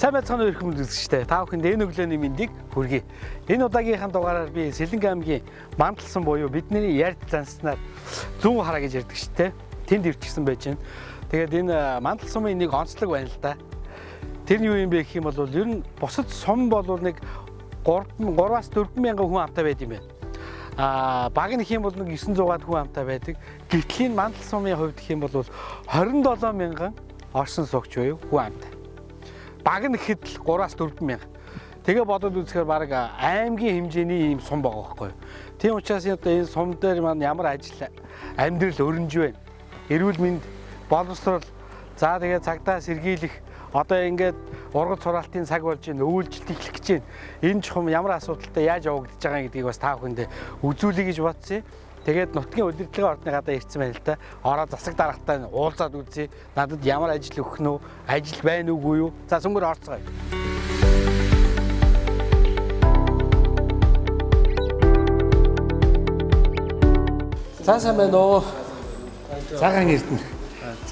Сайн байцгаана уу ирэх хүмүүс үзэгчтэй. Та бүхэнд энэ өглөөний мэндийг хүргэе. Энэ удаагийнхаа дугаараар би Сэлэнг аймгийн Мандалсан буюу бидний ярьд занснаар Zuun хараа гэж ярьдаг шүү дээ. Тэнд ирчихсэн байж байна. Тэгээд энэ Мандалсан сумын нэг онцлог байна л да. Тэр нь юу юм бэ гэх юм бол ер нь бусад сум бол нэг 3-4 мянган хүн амтай байд юм байна. Баг нь их юм бол нэг 900-аад хүн амтай байдаг. Гэтэл энэ Мандалсан сумын хувьд гэх юм бол 27 мянган орсон суугч буюу хүн амтай. Баг нь ихэд л 3-4 мянга. Тэгээ бодоод үзэхээр баг аймгийн хэмжээний ийм сум байгаа байхгүй юу. Тийм учраас энэ сум дээр маань ямар ажил амьдрал өрнөж байна. Эрүүл мэнд боловсрол за тэгээ цагдаа сэргийлэх одоо ингээд ургац сураалтын цаг болж байна. Өвөлжилт эхлэх гэж байна. Энэ чухам ямар асуудалтай яаж явагдаж байгаа гэдгийг бас та бүхэндээ үзүүлэе гэж бодсон юм. Тэгээд нутгийн удирдлагын ордны гадаа ирсэн байна л да. Ороо засаг даргатай уулзаад үзье. Надад ямар ажил өгөх нь вэ? Ажил байна уугүй юу? За сүмгээр орцгоё. За сайн байна уу? Цагаан эрдэнэ.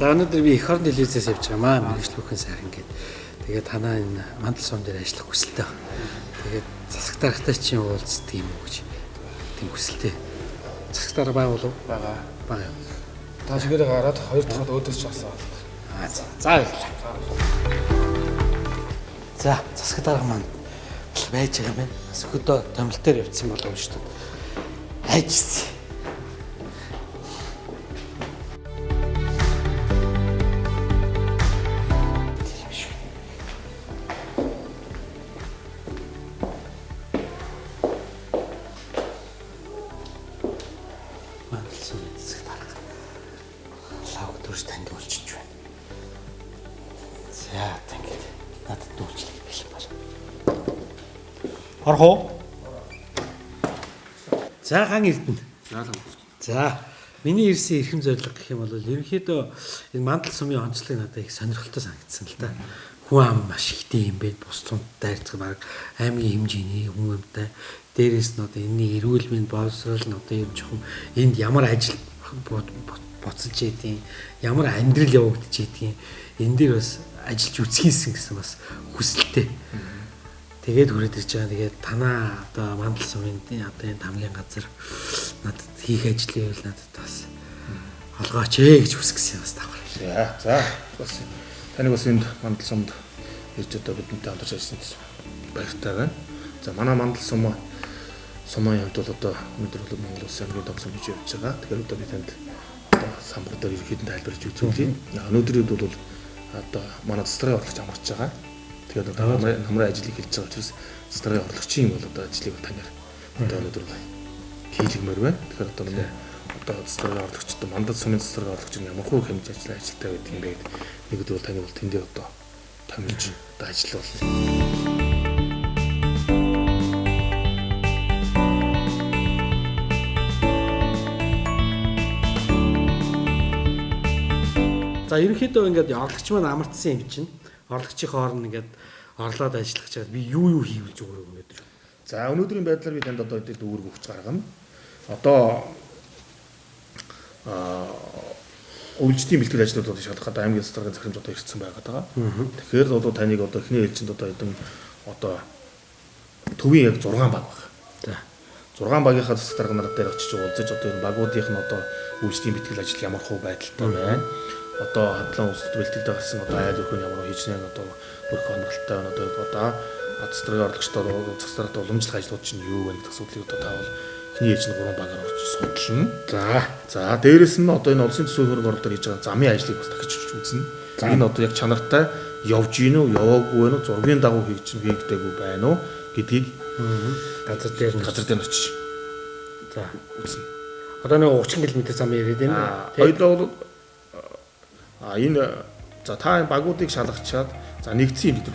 За өнөөдөр би эх орон телевизээс явж байгаа маа. Мергejil бүхэн сайхан гээд. Тэгээд танаа энэ Мандалсан сум дээр ажиллах хүсэлтэй байна. Тэгээд засаг даргатай чинь уулздаг юм уу гэж. Тийм хүсэлтэй. Засаг дарга байгуул уу? Бага. Та чигээрээ гараад 2 дахь өөдөөс ч авсан. За баярлалаа. За засаг дарга маань байж байгаа юм байна. Бас өдөө томилт дээр явцсан болов уу шүү дээ. Айжсэн. Орхоо. За хаан эрдэнэ. За миний ирсэн эрхэм зорилго гэх юм бол ерөнхийдөө энэ Мандалсан сумын онцлог надад их сонирхолтой санагдсан л да. Хүн ам маш ихтэй юм бэ. Бус цунттай харьцаг баг аймгийн хэмжээний хүн амтай. Дээрээс нь одоо энэний эрүүл мэнд боловсрол нь одоо юм жоохон энд ямар ажил боцолж ийдیں۔ Ямар амьдрал явагдаж ийдیں۔ Энэ дээр бас ажиллаж үзхийсэн гэсэн бас хүсэлтэй. Тэгээд хүрээд ирж байгаа. Тэгээд танаа одоо Мандалсан сумын одоо энэ хамгийн газар надад хийх ажлын үйл надад бас олгооч гэж хүсгэсэн бас давхар. За бас таныг бас энд Мандалсан сумд ирж одоо бидэнтэй хамтарч ажилласан баяртай байна. За манай Мандалсан сумын хувьд бол одоо өнөөдөр бол Монгол Улсын хамгийн том сум гэж явж байгаа. Тэгэхээр одоо би танд одоо самбар дээр ерөнхийдөө тайлбарж үзүүлье. Өнөөдрийн үед бол одоо манай цэцрийн орлогч амарч байгаа. Тэгээд одоо намрын ажлыг хийж байгаа учраас цэцрийн орлогчийн бол одоо ажлыг танаар одоо өнөөдөр хийлгмээр байна. Тэгэхээр одоо цэцрийн орлогчтой Мандалсан сумын цэцрийн орлогч нь ямар хөө хэмжээ ажилтай байдаг юм бэ гэдэг нэг өдөр бол таны бол тэндээ одоо томилж одоо ажил болно. За ерөнхийдөө ингээд орлогч маань амарчсан юм чинь орлогчийн хооронд ингээд орлоод ажиллах чад би юу хийвэл зүгээр өнөөдөр. За өнөөдрийн байдлаар би танд одоо дүүрэг өгч гаргана. Одоо өвлжтийн бэлтгэл ажлуудыг шалгахад аймгийн стратегийн захирамж одоо ирсэн байгаа. Тэгэхээр одоо таныг одоо эхний ээлжинд одоо хэдэн одоо төвийн яг 6 баг байна. За 6 багийнхаа засаг дарга нар дээр очиж уулзаж одоо энэ багуудынх нь одоо өвлжтийн бэлтгэл ажил ямар хөө байдалтай байна. Одоо хадлан улсад бэлтгэлтэй гарсан одоо айл өрхөний ямар хийж нэ одоо бүрх хоногтой байна. Одоо цэцрийн орлогчдод засаг даргад уламжлах ажлууд чинь юу вэ гэдэг асуудлыг одоо таавал эхний ээлж нь 3 багаар орж судална. За дээрэс нь одоо энэ улсын төсвийн хөрөнгө оруулалт хийж байгаа замын ажлыг бас дахиж үзнэ. Энэ одоо яг чанартай явж гин үү, яваагүй вэ нүү, зургийн дагуу хийгдээгүй байна уу гэдгийг газар дээр очиж за үзнэ. Одоо нэг 30 км зам яриад байна. Хоёулаа бол энэ за та багуудыг шалгачаад за нэгдсэн юм дээр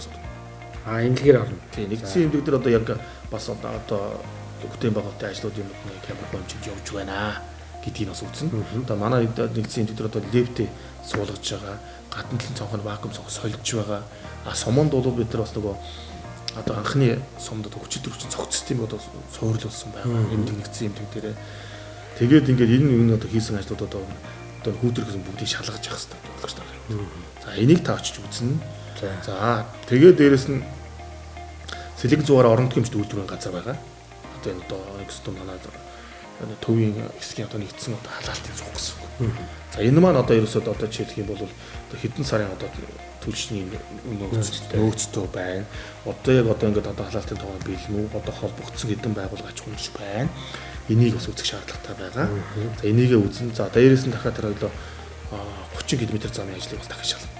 эмнэлгээр орно. Тийм нэгдсэн эмнэлэг дээр одоо яг бас одоо бүтээн байгуулалтын ажлуудын нэг камер хэмжиж явж байна гэдгийг бас үзнэ. Одоо манай нэгдсэн эмнэлэг дээр одоо левтэй суулгаж байгаа, гадна талын цонхны вакуум цонх сольж байгаа. Суманд бол бид нар бас нөгөө одоо анхны сумд өчигдөр цогц систем одоо суурлуулсан байгаа. Эмнэлэг нэгдсэн эмнэлэг дээр тэгээд ингээд энэ одоо хийсэн ажлууд одоо хүүтрэх гэсэн бүгдийг шалгаж явах хэрэгтэй болгож байгаа. За энийг та очиж үзнэ. За тэгээд дээрэс нь сэлэг зугаар орон нутгийн үйлдвэрийн газар байгаа. Одоо энэ одоо экстон манай төвийн хэсгийн одоо нэгдсэн одоо халаалтын зуг гэсэн үг. За энэ маань одоо ерөөсөө одоо жишээлх юм бол одоо хэдэн сарын одоо түлшний нөөцтэй байна. Одоо яг одоо ингээд одоо халаалтын тоогоо бэлэн үү? Одоо холбогдсон хэдэн байгууллагач хүнш байна. Энийг бас үзэх шаардлагатай байгаа. За энийгээ үзэн. За дээрээс нь дахиад тэр хоёлоо 30 км замын ажлыг бас дахиж шалгана.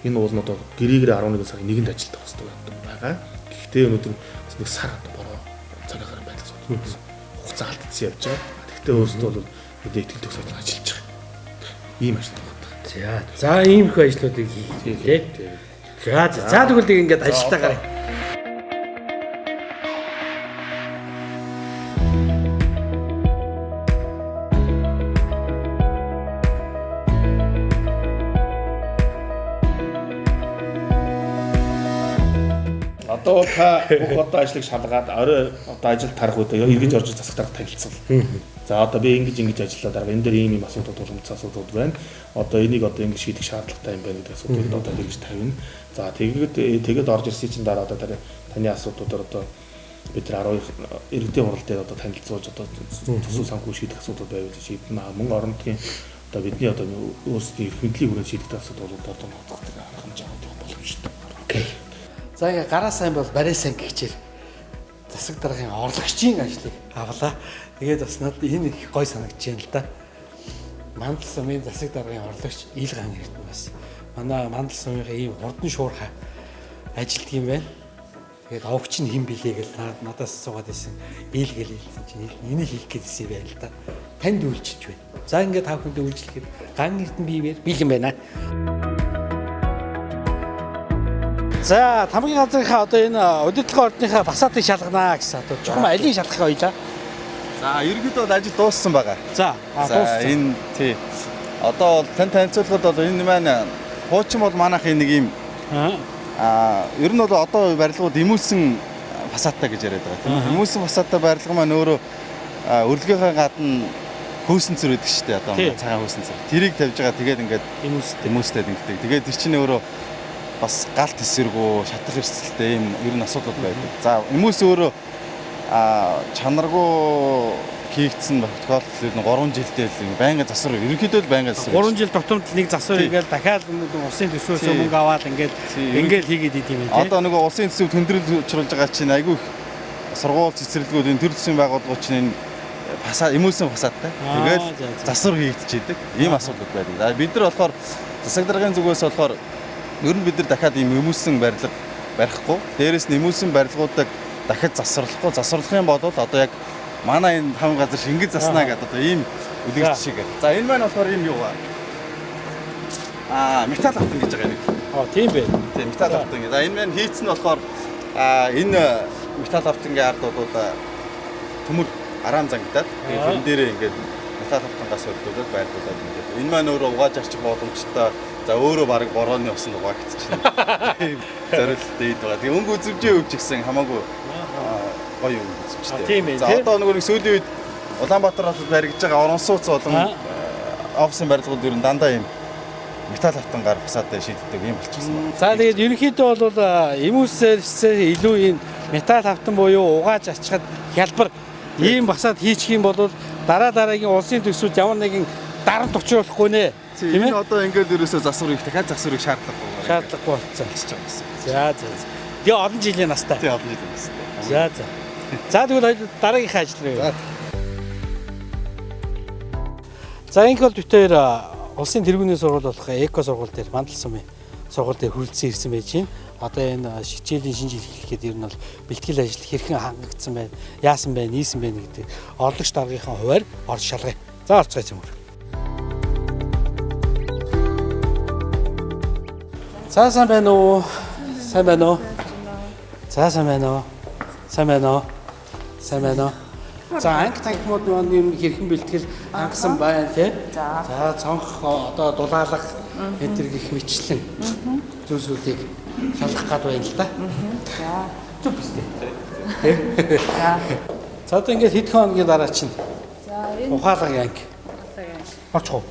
Энэ уул нь одоо гэрээгээр 11 сарын 1-нд ажилдах хэрэгтэй байгаа. Гэхдээ өнөөдөр нэг сар одоо бороо цагаагаар байлгаж байна. Хугацаа алдсан явж байгаа. Гэхдээ өөрөөсөө бол мэдээ итгэл төгсөж ажиллаж байгаа. Ийм ажил байна. За иймэрхүү ажлуудыг хийх тий. За тэгвэл ингээд ажилдаа гараа. Одоо та бүх одоо ажлыг шалгаад орой одоо ажил тарах үед эргэж орж засагтайг танилцсан. За одоо би ингэж ажиллаа дараа энэ дээр ийм асуудал тулгымц асуудал байна. Одоо энийг одоо ингэж шийдэх шаардлагатай юм байна гэдэг асуудыг одоо эргэж тавина. За тэгээд орж ирсний чинь дараа одоо таны асуудлуудаар одоо бид нар 12 иргэдийн хурал дээр одоо танилцуулж одоо төсөв санхүү шийдэх асуудал байвал шийднэ. Мөн орон нутгийн одоо бидний одоо өөрсдийн эрх мэдлийн хүрээнд шийдэх асуудлууд одоо ноцгох хэмжээ авах боломжтой. Окей. За ингээ гараа сайн бол барай сайн гихчээр засаг даргын орлогчийн ажлыг авлаа. Тэгээд бас надад энэ их гой санагдаж байна л да. Мандал сумын засаг даргын орлогч Илган Эрдэнэ бас манай мандал сумынхаа ийм хурдан шуурхай ажилтг юм байна. Тэгээд овч нь хэн билээ гэж надаас асуугаад байсан. Илгээл хэлсэн чинь энийг хийх гэсэн юм байна л да. Танд үйлчилж байна. За ингээ тав хүндээ үйлчлэхэд ган Эрдэнэ биеэр бэлэн байна. За тамгийн газрынхаа одоо энэ удирдлагын ордныхаа басаатыг шалганаа гэсэн одоо чухам алийг шалгах хоёлаа. За ерөнхийдөө бол ажил дууссан байгаа. За дууссан. Энэ тий. Одоо бол тань танилцуулахад бол энэ маань хуучин бол манайх нэг юм ер нь бол одоо барилгууд эмүүлсэн фасадтай гэж яриад байгаа тийм. Эмүүлсэн фасадтай барилга маань өөрөө өрлөгийнхаа гадна хөөсөн цэр өгдөг шүү дээ. Одоо цагаан хөөсөн цэр. Тэрийг тавьж байгаа тэгээд ингээд эмүүлстэй ингэдэг. Тэгээд тэр чинь өөрөө бас галт эсэргүү шатах эрсдэлтэй ийм ер нь асуудал байдаг. За эмүүлс өөрөө чанаргүй хийгдсэн тохиолдол нь 3 жилдээ л байнгын засвар ерөнхийдөө л байнгын засвар. 3 жил тутамд нэг засвар хийгээл дахиад улсын төсвөөс мөнгө аваад ингээл хийгээд идэв юм тийм. Одоо нөгөө улсын төсөв тэмдэглэл учруулж байгаа чинь айгүй их сургууль цэцэрлэгүүд энэ төр засгийн байгууллагууд чинь энэ фасад эмүүлсэн фасадтай. Тэгэл засвар хийгдчихэд ийм асуудал байдаг. За бид нар болохоор засаг даргын зүгээс болохоор ер нь бид нар дахиад ийм эмүүлсэн барилга барихгүй. Дээрээс нь эмүүлсэн барилгуудыг дахиад засварлахгүй. Засварлах юм бол одоо яг манай энэ таван газар шингэж заснаа гэдэг одоо ийм үлгэрч шиг. За энэ маань болохоор ийм юу металл автан гэж байгаа нэг. Тийм бэ. Тийм металл автан. За энэ маань хийцэн нь болохоор энэ металл автангийн ард бол төмөр араам зангидаад энэ дээрээ ингээд металл автангаас хөдлөлөд байрлуулад ингээд. Энэ маань өөрөө угааж арчих боломжтой. За өөрөө баг борооны усан угаагдчихна. Тийм зориулттай ид байгаа. Тэгээ өнгө үзэмжээ өвч гисэн хамаагүй гоё өнгө үзэмжтэй. За одоо нөгөө нэг сүүлийн үед Улаанбаатар хотод баригдаж байгаа орон сууц болон офисын барилгууд ер нь дандаа ийм металл автангаар фасадтай шийддэг юм болчихсон байна. За тэгээд ерөнхийдөө бол эмүүлсээс илүү энэ металл автан буюу угааж ачхад хялбар ийм фасад хийчих юм бол дараагийн улсын төсвүүд ямар нэгэн дарамт учруулахгүй нэ. Тийм ээ. Одоо ингээд ерөөсөө засвар их дахиад засварыг шаардлагагүй болцсон гэж байгаа юм. За. Тэгээ олон жилийн настай. Тийм олон жилийн настай. За. За тэгвэл дараагийнхаа ажил руу. За энэ бол битээр улсын тэргүүний сургууль болох эко сургууль дээр мандал сумын сургууль дээр хүрэлцэн ирсэн байж байна. Одоо энэ хичээлийн шинэ жил эхлэхэд ер нь бол бэлтгэл ажил хэрхэн хангагдсан байна, яасан байна, нийсэн байна гэдэг орлогч даргийнхаа хуваар орж шалгая. За орцгой цэмэр. За сайн байна уу? Сайн байна уу? За сайн байна уу? Сайн байна уу? Сайн байна уу? За анги танхимууд юм хэрхэн бэлтгэл хангасан байна тий? За цонх одоо дулаалга энэ төр гих мэтлэн зүйлсүүдийг шалгах гад байна л да. За. Зүг бистэй. За одоо ингээд хэд хоногийн дараа чинь. За энэ ухаалгын анги. Очих уу?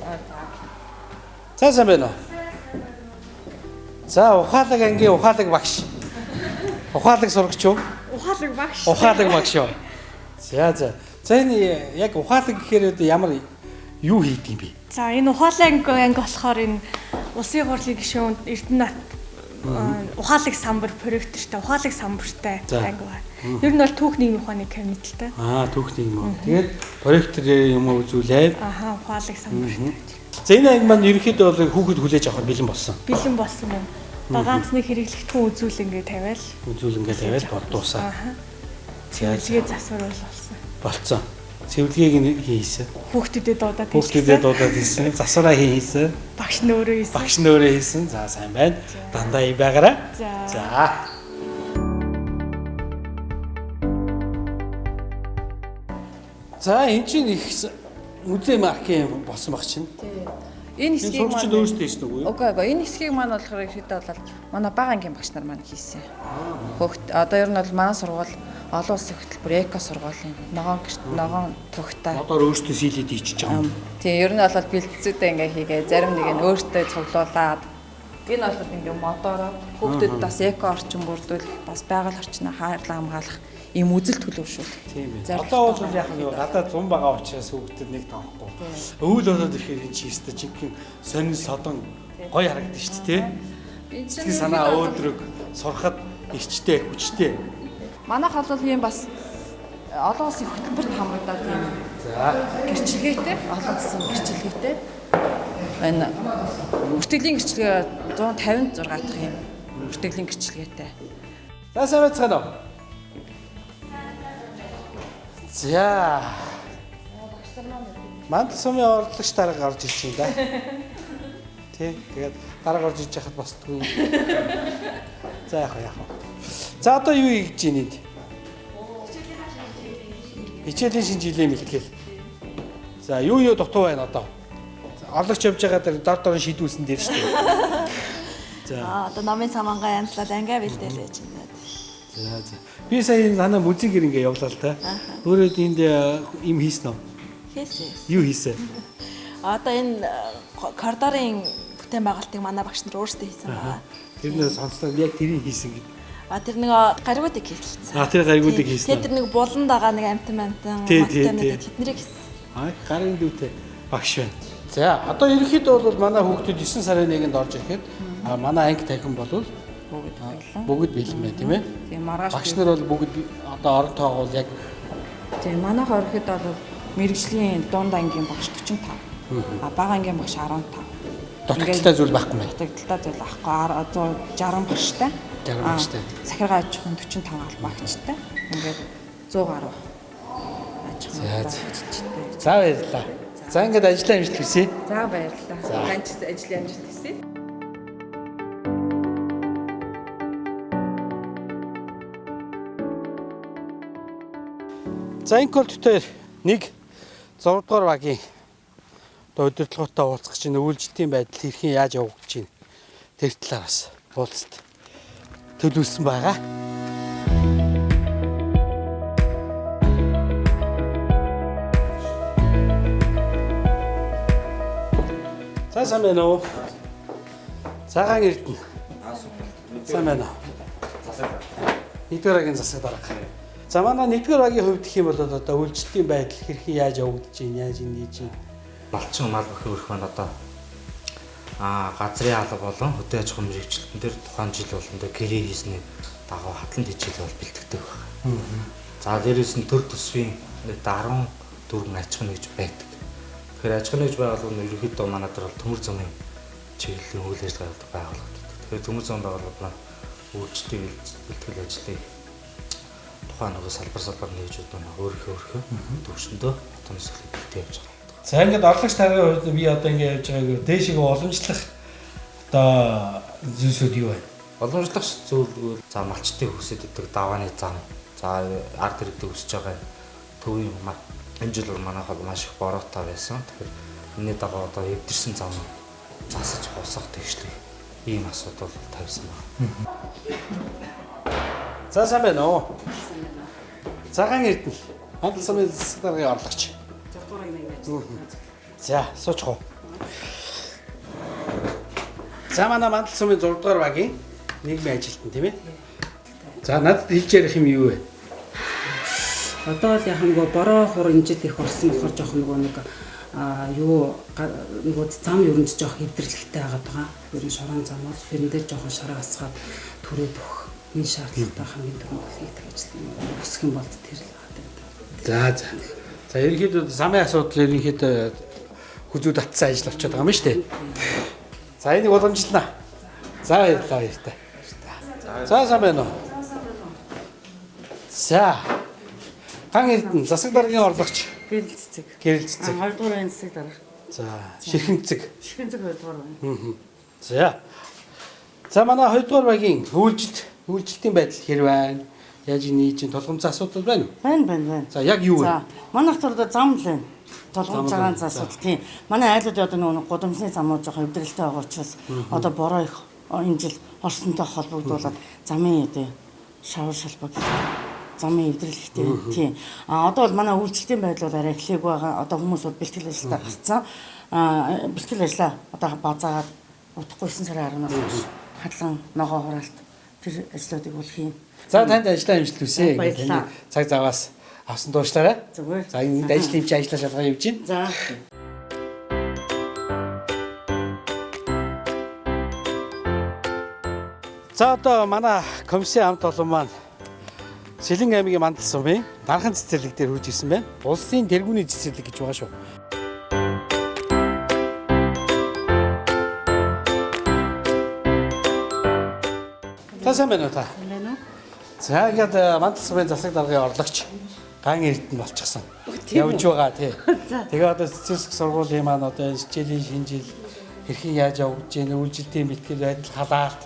За сайн байна уу? За ухаалаг ангийн ухаалаг багш. Ухаалаг сурагч юу? Ухаалаг багш. Ухаалаг багш юу? За. За энэ яг ухаалаг гэхээр ямар юу хийд юм бэ? За энэ ухаалаг анги болохоор энэ улсын хурлын гишүүн Эрдэнэт ухаалаг самбар проекттэй ухаалаг самбартай анги байна. Ер нь бол түүхний ухааны комитеттэй. Түүхний юм уу. Тэгээд проектор юм үзүүлээд ухаалаг самбартай. За энэ анги маань ерөнхийдөө бол хүүхэд хүлээж авах бэлэн болсон. Бэлэн болсон юм. Ганц нэг хэрэглэгдэхүүн үзүүлэнгээ тавиал бодуусаа. Цэвэрлэгээ засвар болсон. Болцсон. Цэвэрлэгийг нь хийсэн. Хүүхдүүдэд дуудаад хийсэн. Засвараа хийсэн. Багш нь өөрөө хийсэн. За сайн байна. Дандаа ий байгаарай. За. За энэ чинь их музей маркийн болсон баг чинь. Энэ хэсгийг маань өөрсдөө хийсэн үгүй юу? Үгүй. Энэ хэсгийг маань болохоор ихэдээ бол манай бага ангийн багш нар маань хийсэн. Хөөт одоо ер нь бол манай сургууль олон улсын хөтөлбөр эко сургуулийн ногоон тухтай. Одоо өөрсдөө сийлээд хийчихэж байгаа юм. Тийм ер нь бол бэлтцүүдээ ингээ хийгээ зарим нэг нь өөртөө цуглуулад энэ бол ингээ мотороо хүүхдэд бас эко орчин бүрдүүлэх бас байгаль орчныг хайрлан хамгаалах ийм үзэл төлөвшүүлэх. Тийм ээ. Одоо бол яг нэг гадаад зам байгаа учраас хүүхдэд нэг тоохгүй. Өвөл болоод ирэхээр энэ чи өстө жинхэнэ сонин содон гоё харагдаж шүү дээ. Тэг санаа өөдрөг сурахад ирчтэй хүчтэй. Манайх бол ийм бас олон улсын хөтөлбөрт хамрагдаад ийм гэрчлэгээтэй олон улсын гэрчлэгээтэй энэ бүртгэлийн гэрчлэгээ 156 дахь ийм бүртгэлийн гэрчлэгээтэй. За сайн байцгаана уу? За. Мандал сумын оролцогч дарга орж ирж байна да. Тий. Тэгээд дарга орж иж яхад босдгүй. За яах вэ? За одоо юу хийж байна энд? Хичээлийн шинэ жилийн бэлтгэл. За юу дутуу байна одоо? Орлогч явж байгаа дээр дор шийдүүлсэн дээр шүү дээ. За. Одоо номын самангаа янзлал ангиа бэлдээл байж байна. За. Би сая манай музейгээр ингээ явлаа л та. Өөрөө энд юм хийсэн үү? Хийсэн. Юу хийсэн? Одоо энэ коридорын бүтээн байгуулалтыг манай багш нар өөрсдөө хийсэн байгаа. Тэр нэр сонслоо яг тэрийг хийсэн гэдэг. Тэр нэг гаригуудыг хийсэн. Тэр гаригуудыг хийсэн. Тэр нэг булан дагаа нэг амтан тэднийг хийсэн. Гарын дүүтэй багш байна. За одоо ерөнхийдөө бол манай хүүхдүүд 9 сарын 1-нд орж ирэхэд манай анги танхим болвол бүгд бэлэн байна тийм ээ. Тийм маргааш багш нар бол бүгд одоо орон тоогоол яг тийм манайх ороход бол мэргэжлийн дунд ангийн багш 45. Бага ангийн багш 15. дутагдaltaй зүйл байхгүй мэй. Дутагдaltaй зүйл байхгүй 160 багштай. 60 багштай. Захиргаа аж ахуйн 45 албаагчтай. Ингээд 100 гаруй аж ахуйн албаагчтай. За баярлалаа. За ингээд ажлаа амжилт хүсье. За баярлалаа. Ганц ажлын амжилт хүсье. За энэ колтоор нэг 6 дугаар багийн одоо удирдлагуудаа уулзах чинь өвлжилтийн байдал хэрхэн яаж явагдаж байна. Тэр талаас уулзалт төлөвлөсөн байгаа. За сайн байна уу? Цагаан Эрдэнэ. Сайн байна уу? Нэгдүгээр багийн засаг дарга. За манай нэгдүгээр багийн хувьд гэх юм бол одоо үйлчлэлийн байдал хэрхэн яаж явагдаж байна, яаж ингэж байна. Малчин мал бүхий өрх маань одоо газрын алба болон хөдөө аж ахуйн мэргэжилтэн дээр тухайн жил болгондоо кэрээ хийсний дагуу хатланд хичээл бол бэлтгэдэг байна. За дээрээс нь төр төсвийн 14 аж ахуйн нэгж байдаг. Тэгэхээр аж ахуйн нэгж байгууллагын ерөнхийдөө манай дээр бол төмөр замын чиглэлийн үйл ажиллагаа байгуулагддаг. Тэгэхээр төмөр зам байгууллага маань үйлчлэлийн бэлтгэл ажлыг тухайн нэг салбар нэгжүүд маань өөрийнхөө төвшөндөө томсгол бэлтээ явж байгаа. За ингээд орлогч тарихын хувьд би одоо ингээд явж байгааг дээшээ уламжлах одоо зүйлсүүд юу вэ? Уламжлах зүйлүүд за малчтын хүсэж идэх давааны зам. За ард иргэдэг өсөж байгаа төвийн маань энэ жил манайх бол маш их бороотой байсан. Тэгэхээр энэний дагуу одоо эвдэрсэн зам засаж хусах тэгшлэг ийм асуудал тавьсан байна. За сайн байна уу? Цагаан Эрдэнэ. Мандал сумын засаг даргын орлогч. За, суучих уу. За манай мандал сумын 6 дугаар багийн нийгмийн ажилтан тийм ээ. За надад хэлж ярих юм юу вэ? Одоо л яг нөгөө бороо хуран жил их орсон болохоор жоох нөгөө нэг юу нөгөө зам ерөнд жоох хэвдэрлэгтэй байгаа даа. Ер нь шорон зам бол тэрэн дээр жоохон шараа асгаад түрээд өгөх энэ шаардлагатай хамгийн түрүүнд хийх ажил өсөх юм бол тэр л байгаа. За ерөнхийдөө замын асуудал ерөнхийдөө хүзүү татсан ажил болчиход байгаа юм шүү дээ. За энийг уламжлана. За баярлалаа. За сайн байна уу? За. Хан эрдэнэ засаг даргын орлогч. Гэрэл цэцэг. 2 дугаар засаг дарга. За, ширхэн цэцэг. Ширхэн цэцэг 2 дугаар байна. За. За манай 2 дугаар багийн үйлчлэлтийн байдал хэр байна? Яаж нийжин тулгымцсан асуудал байна уу? Байна. За яг юу вэ? За, манайх бол зам л байна. Тулгамц цагаан асуудал тийм. Манай айлууд одоо нөгөө гудамжны замууд жоохон өвдөрлөлтэй байгаа учраас одоо бороо их энэ жил орсонтой холбогдуулаад замын одоо шавар шалбаг замын өвдөрлөлтэй тийм. Одоо бол манай үйлчлэлтийн байдал бол арай эхлэх байгаа. Одоо хүмүүс бол бэлтгэл ажилдаа гарцсан. Бэлтгэл ажлаа одоо базаагаад утгагүй 9 сарын 10-наас хойш хадлан ногоо хураалт тэр ажлуудыг бол хийн. За танд ажлаа амжилт хүсье. Баярлалаа. Цаг заваас авсан дуушлаарай. Зүгээр. За энэ ажил хэмжээ ажиллаа шалгаа явж байна. За. За одоо манай комиссийн хамт олон маань Сэлэн аймгийн мандал сумын дархан цэцэрлэг дээр хурж ирсэн байна. Улсын тэргүүний цэцэрлэг гэж байгаа шүү. Сайн байна уу та? Байна уу? За ингээд мандал сумын засаг даргын орлогч ган эрдэнэ болчихсон. Явж байгаа тий. Тэгээ одоо цэцэрлэг сургуулийн маань одоо хичээлийн шинжил хэрхэн яаж явж гин үйлчлэлтийн мэтгэл байдал халаалт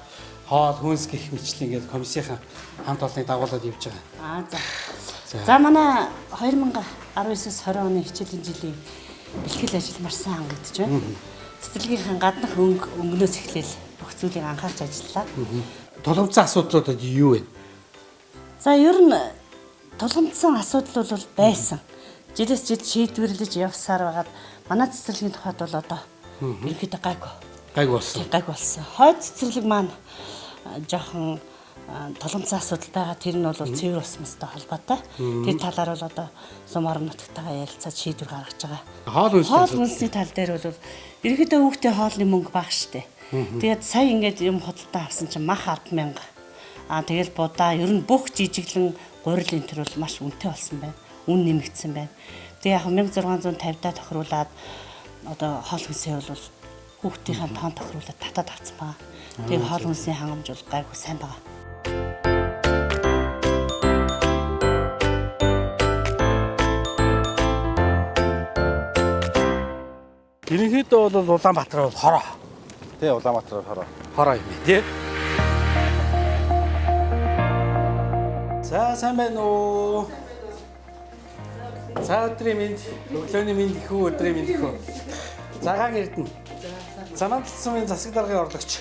хоол хүнс гэх мэтлэн ингээд комиссийн хамт олонны дагуулад явж байгаа. За манай 2019-с 20 оны хичээлийн жилийн бэлтгэл ажил маш сайн хангагдж байна. Цэцэрлэгийнхэн гаднах өнгөнөөс эхлээл бүх зүйлийг анхаарч ажиллаа. Тулгамцсан асуудлууд юу вэ? За ер нь тулгамдсан асуудал бол байсан. Жилээс жил шийдвэрлэж явсаар байгаад манай цэцэрлэгийн тухайд бол одоо ерөнхийдөө гайг болсон. Хойд цэцэрлэг маань жоохон тулгамдсан асуудал байгаа. Тэр нь бол цэвэр ус мөстэй холбоотой. Тэр талаар бол одоо сум орон нутгатайгаа ярилцаад шийдвэр гаргаж байгаа. Хоол хүнсний тал дээр бол ерөнхийдөө хүүхдийн хоолны мөнгө бага штэ. Тэгээд сая ингээд юм хөдөлтөд авсан чинь мах 10,000. Тэгэл будаа ер нь бүх жижиглэн гурилын төр бол маш үнэтэй болсон байна. Үн нэмэгдсэн байна. Тэгээ яг 1650-даа тохируулаад одоо хоол хүнсээ бол хүүхдийн тоон тохируулаад татаад авсан байна. Тэгээ хоол хүнсний хангамж бол гайгүй сайн байна. Ерөнхийдөө бол Улаанбаатар бол хороо. Тий, Улаанбаатар хороо. Хороо юм тий. За сайн байна уу? За өдрийн мэнд, өглөөний мэнд ихүү өдрийн мэнд ихүү. За ган эрдэнэ. За мандал сумын засаг даргын орлогч.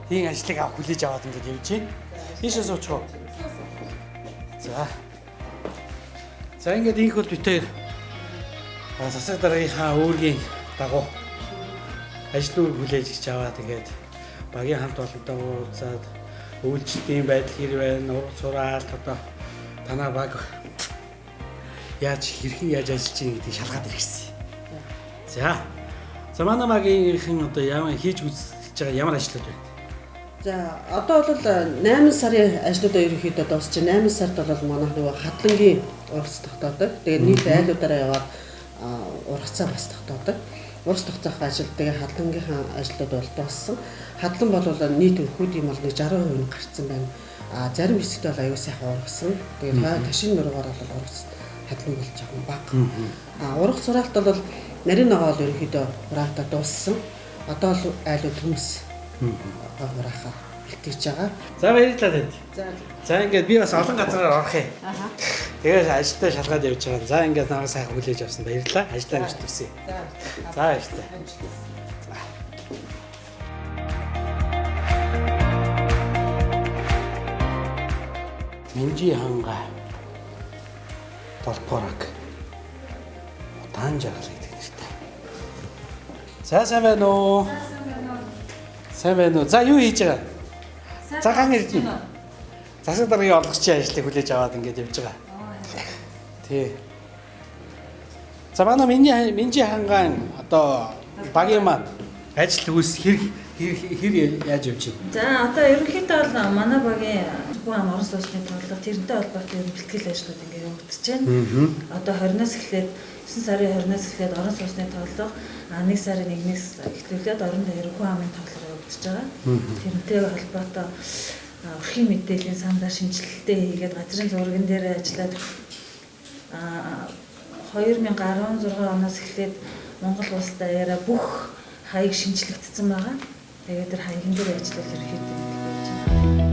Хийн ажлыг авах хүлээж аваад ингэж явж байна. Ийшээ суучих уу? За ингэж инх бол битээр засаг даргынхаа үүргийн дагуу ажлыг хүлээж аваад тэгээд багийн хамт олонтой уулзаад үйлчлэлийн байдал хэр байна, ураг сураалт одоо танаа баг хэрхэн яаж ажиллаж байгаа гэдгийг шалгаад ирсэн. За манай багийнхэн одоо ямар хийж үзэж байгаа ямар ажлууд байна? За одоо бол 8 сарын ажлуудаа ерөнхийдөө дуусч 8 сард бол манай нөгөө хадлангийн урагц тогтоодог. Тэгээд нийт айлуудаараа яваад урагцаа бас тогтоодог. Урагц тогтоох ажил тэгээ хадлангийнхаа ажлууд бол дууссан. Хадлан бол нийт өрхүүдийн бол 60% гарцсан байна. Зарим хэсэгт бол аюул сайхан урагсан. Тэгээд ташин нуруугаар бол урагц хадлан болж байгаа баг. Урагц сураалт бол нарийн ногоо бол ерөнхийдөө хураалтаа дууссан. Одоо л айлууд хүмүүс хураахаа бэлтгэж байгаа. За баярлалаа танд. За ингээд би бас олон газараар орох юм. Тэгээд ажилдаа шалгаад явж байгаа. За ингээд намайг сайхан хүлээж авсан баярлалаа. Ажлаа амжилт хүсье. За баярлалаа. Мөнжи ханга толпорог удаан жаргал гэдэг нэртэй. За сайн байна уу? Сайн байна уу? За юу хийж байгаа? Цагаан ирдэ. Засаг даргын олгогчийн ажлыг хүлээж аваад ингэж явж байгаа. Тий. За манай Менжи хангаан одоо багийн маань ажил төгс хэр яаж явж байна? За одоо ерөнхийдөө бол манай багийн буhen орон сууцны тоглох тэрнтэй холбоотой бэлтгэл ажлууд ингээд явагдаж байна. Одоо 20-наас эхлээд 9 сарын 20-наас эхлээд орон сууцны тоглох 1 сарын 1-ээс эхлүүлээд оронд ерөнхий амын тоглох явагдаж байгаа. Тэрнтэй холбоотой өрхийн мэдээллийн сандаар шинжилэлтэй хийгээд газрын зурган дээр ажиллаад 2016 оноос эхлээд Монгол улс даяараа бүх хаяг шинжлэгдсэн байгаа. Тэгээд тэр хаягн дээр ажиллах ерөнхийдөө байж байна.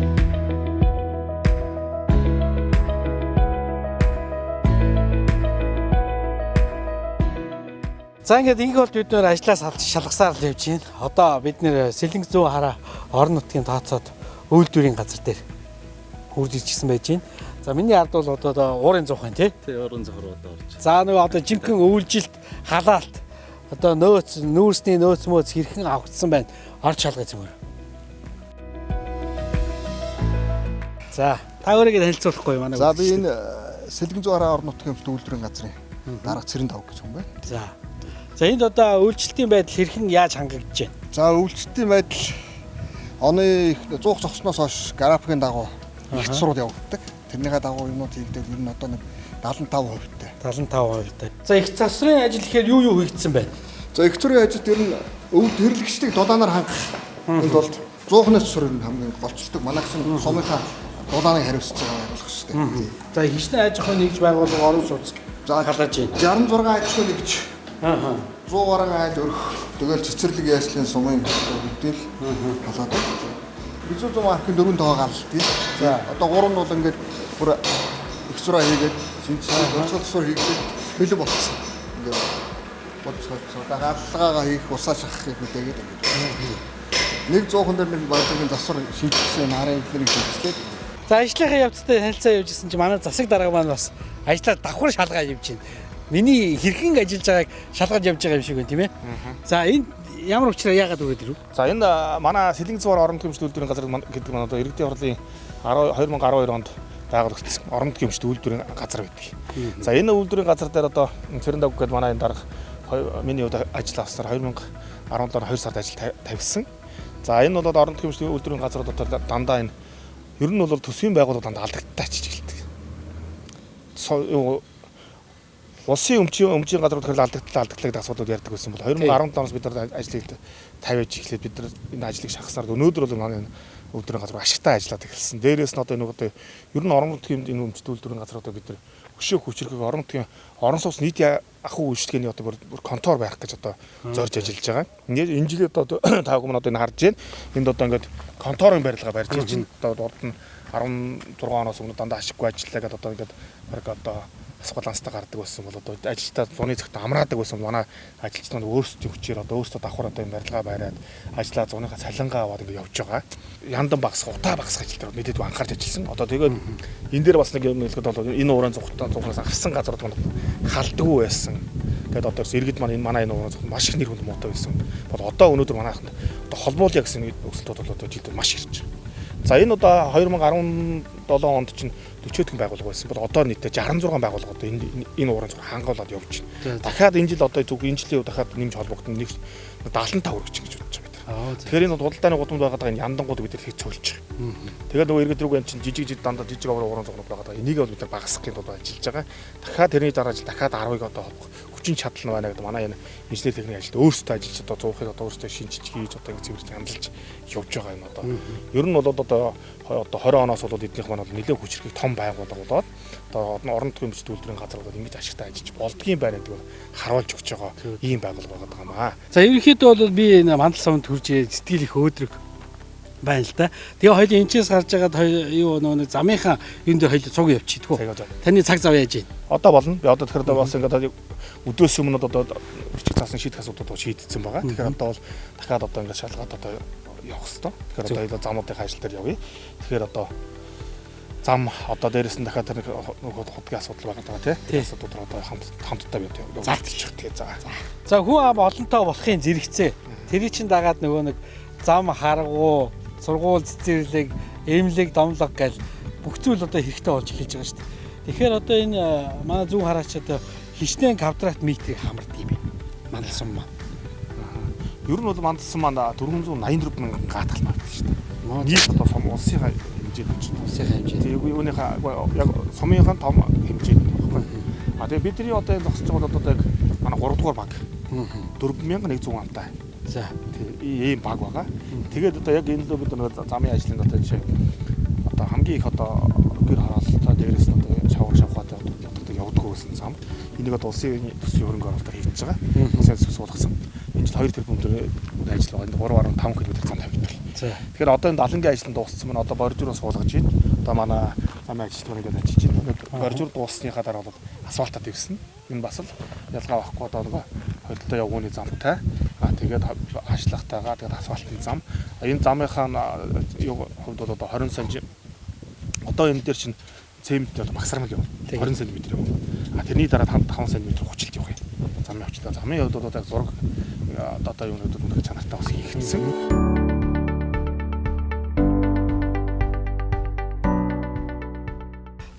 За ингээд бол бид нөр ажлаас шалгасаар л явж байна. Одоо бид нэр Сэлэнг Зүүн хараа орон нутгийн тооцоод үйлдвэрийн газар дээр хурж ирчихсэн байж байна. За миний ард бол одоо уурын зуухан тий. Тий, уурын зохор одоо орж. За нөгөө одоо жинхэнэ үйлжилт халаалт одоо нүүрсний нөөц мөөц хэрхэн авагдсан байна. Орж шалгаж зүгээр. За та өөрийгөө танилцуулахгүй юу манай. За би энэ Сэлэнг Зүүн хараа орон нутгийн үйлдвэрийн газрын дарга Цэрэн Тав гэж хүн байна. За энд одоо үйлчлэлтийн байдал хэрхэн яаж хангагдж байна? За үйлчлэлтийн байдал оны 100 зогсноос хойш графикийн дагуу их сурвал явагддаг. Тэрнийхээ дагуу юмнууд хийгдээд ер нь одоо нэг 75%-тай. 75%-тай. За их засрын ажил гэхээр юу хийгдсэн байна? За их засрын ажилд ер нь өвд хэрэглэгчдийг дулаанаар хангах. Энд бол 100-ны засвар нь хамгийн голчилдог. Манайхсан сумынхаа дулааныг хариуцж байгаа байх шүү дээ. За хичнээн аж ахуйн нэгж байгууллага орон сууц халааж байна. 66 аж ахуй нэгж. 100 гаруй айл өрх. Тэгэл цэцэрлэг яслын сумын үүдэл халаад. Бизүү зам архын 4 тоо гаралтай. За одоо 3 нь бол ингээд бүр их зураа хийгээд шинжлэх боцгол хийгээд хөлөг болчихсон. Ингээд боцгол дагаалгаагаа хийх усаа шахахыг мэдээгээд ингээд. 100хан дээр нэг бодлогын засвар шийдсэн нарын эднэрийг шийдсэн. За ажлынхаа явцдаа танилцаа явж исэн чинь манай засаг дарга маань бас ажлаа давхар шалгаа явж байна. Миний хэрхэн ажиллаж байгааг шалгаж явж байгаа юм шиг байна тийм ээ. За энэ ямар учраас яагаад өгөөд ирв? За энэ манай Сэлэнг Зүүн орон нутгийн үйлдвэрийн газар гэдэг нь одоо иргэдийн хурлын 2012 онд байгуулагдсан орон нутгийн үйлдвэрийн газар байдаг. За энэ үйлдвэрийн газар дээр одоо Цэрэн Тав гэдэг манай энэ дарга миний хувьд ажил авснаар 2017 2 сард ажил тавьсан. За энэ бол орон нутгийн үйлдвэрийн газар одоо дандаа энэ ер нь бол төсвийн байгууллагууд дандаа алдагдaltaй ажиж эхэлдэг. Улсын өмчийн газрууд хэрэг алдагдлыг асуудлууд ярьдаг байсан бол 2017 оноос бид нар ажлыг тавьж эхлээд бид нар энэ ажлыг шахаснаар өнөөдөр бол манай үйлдвэрийн газар ашигтай ажиллаад эхэлсэн. Дээрээс нь одоо энэ одоо ер нь орон нутгийн энэ өмчт үйлдвэрийн газруудаа бид нар өшөө хүчрхэг орон нутгийн орон сууц нийт ахуй үйлчлэгээний одоо бүр контор байх гэж одоо зорж ажиллаж байгаа. Энэ жилд одоо таагүй мөн одоо энэ харж байна. Энд одоо ингээд конторын барилга барьж байна. Одоо урд нь 16 оноос өмнө дандаа ашиггүй ажиллаа гэдэг одоо ингээд баг одоо асууланстай гардаг байсан бол одоо ажилчдаа зуны цагт амраадаг байсан манай ажилчдаа өөрсдийн хүчээр одоо өөрсдөө давхар одоо энэ барилгаа байраад ажиллаа зуныхаа цалингаа аваад ингэ явж байгаа. Яндан багсах, утаа багсах ажилтнууд мэдээд анхаарч ажилласан. Одоо тэгээд энэ дээр бас нэг юм хэлэхэд бол энэ уурын зугтаас авсан газрууд халдгүй байсан. Тэгээд одоо иргэд маань энэ манай энэ уурын зугт маш их нэр хүнд муутай байсан. Бол одоо өнөөдөр манайханд одоо холбоолъя гэсэн өсөлтүүд бол одоо жилд маш ирж байгаа. За энэ одоо 2017 онд чинь 40 дэх байгууллага байсан бол одоо нийтдээ 66 байгууллага одоо энэ уурын зур хангаулаад явж байна. Дахиад энэ жил одоо зөв энэ жилийн дахиад нэмж холбогдсон нэг 75 хүрэх гэж бодож байгаа. Тэгэхээр энэ худалдааны гудамд байгаа энэ яндангууд бид их цөөлж байгаа. Тэгээд нөгөө иргэд рүү энэ чинь жижиг дандаа жижиг уурын зурнууд байгаа. Энийг бол бид нар багасгахын тулд ажиллаж байгаа. Дахиад тэрний дараа жил дахиад 10-ыг одоо хүчин чадал нь байна гэдэг манай энэ инженер техникийн ажилд өөрсдөө ажиллаж одоо зуухыг одоо өөрсдөө шинжиж хийж одоо ингэ цэвэрлж хямдалж явж байгаа юм одоо. Ер нь бол одоо 20 оноос бол эднийх маань бол нэлээд хүчрхэг том байгууллага болоод одоо орон нутгийн өмчт үйлдвэрийн газруудад ингэж ашигтай ажиллаж болдгийн байна гэдэг нь харуулж өгч байгаа ийм байгууллага байгаа юм аа. За ерөнхийдөө бол би энэ мандал савнд хүрж сэтгэл их өөдрөг байна л да. Тэгээ хоёул энэчээс гарч байгаа юу нэг замынхаа энэ дээр хоёул цуг явчихдаг уу? Таны цаг зав яаж байна? Одоо болно. Би одоо тэгэхээр бас ингээд өдөөс өмнө одоо бичиг цаасан шийдэх асуудлууд шийдэгдсэн байгаа. Тэгэхээр одоо бол дахиад одоо ингээд шалгаад одоо явах хэрэгтэй. Тэгэхээр одоо замуудын ажил дээр явъя. Тэгэхээр одоо зам одоо дээрээс нь дахиад тэр худгийн асуудал байгаа даа тий. Асуудлууд одоо хамтдаа явуулчих тэгээ. За хүн ам олонтоо болохын зэрэгцээ. Тэрий чин дагаад нөгөө нэг зам харгуу, сургууль цэцэрлэг, эмнэлэг, домлог гэл бүх зүйл одоо хэрэгтэй болж эхэлж байгаа шүү дээ. Тэгэхээр одоо энэ манай зүүн хараач одоо хичнээн квадрат метрийг хамардаг юм байна. Мандалсан маань. Ер нь бол мандалсан маань 484 мянган гаатгал багт шүү дээ. Нийт одоо улсын хэмжээнд очсон. Улсын хэмжээ. Тэгээ үүнийхээ яг сумынхаа том хэмжээ баггүй. Тэгээ бидний одоо энэ зогсож байгаа бол одоо яг манай 3 дугаар баг. 4100 амтай. За. Тэгээ ийм баг байгаа. Тэгээд одоо яг энэ л бид нэг замын ажлын одоо жишээ одоо хамгийн их одоо гэр хараалтаа дээрээс нь одоо шавар шавхаад одоо явдаг байсан зам. Энийг одоо улсын төсвийн хөрөнгө оруулалтаар хийж байгаа. Улсын төсөв суулгасан. Энэ жил 2 тэрбум төгрөг ажил байгаа. Энэ 3.5 км зам тавьдаг. За. Тэгэхээр одоо энэ далангийн ажлын дууссан маань одоо боржуур суулгаж байна. Одоо манай замын ажилтнууд ингээд очиж байна. Боржуур дууссныхаа дараа бол асфальтад ивсэн. Энэ бас л ялгаа авахгүй одоо нэг хөдөлтөө явгууны замтай. Тэгээд хашлахтайгаа тэгээд асфальтын зам. Энэ замынхаа хувьд бол одоо 20 см. Одоо энэ дээр чинь цемент одоо багсармал явна. 20 см явна. Тэрний дараа 5 см хүчилт явах юм. Замын хүчтэй. Замын хувьд бол одоо зураг одоо юунууд өндөр чанартай бас хийгдсэн.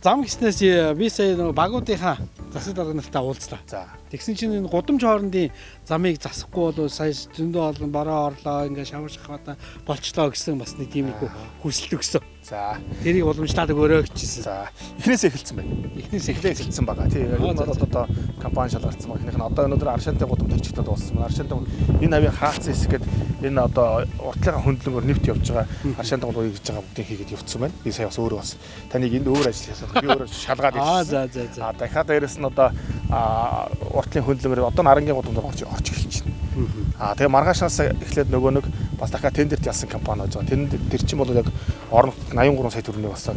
Зам гиснээс би сая нэг багуудынхаа засаг дарга нартай уулзлаа. За. Тэгсэн чинь энэ гудамж хоорондын замыг засахгүй бол сая зөндөө олон бороо орлоо ингээ шавар шахвата болчлоо гэсэн бас нэг тийм их хүсэлт өгсөн. За. Тэрийг уламжлаад өгөөрөөчсэн. За. Эхнээс эхэлсэн байна. Эхнээс эхэлсэн байгаа. Тийм. Энэ бол одоо компани шалгарсан байгаа. Эхнийх нь одоо өнөөдөр Аршантай гудамж төрчихөд дууссан байна. Аршантай энэ авийн хаацсан хэсгээд энэ одоо уртлынхаа хөндлөнгөөр нэвт явж байгаа. Аршантай гудамж хийж байгаа бүгдийг хийгээд явцсан байна. Би сая бас өөрөө бас таныг энд өөр ажил хийсэн. Би өөрөө шалгаад ирсэн. За. Дахиад дээрэс нь одоо уртлын хөндлөнгөөр одоо нарангийн гудамж орж эхэлж байна. Тэгээ маргаашнаас эхлээд нөгөө нэг бас дахиад тендерт ялсан компани байж байгаа. Тэр чинь бол яг орон 83 сая төгрөгийн бас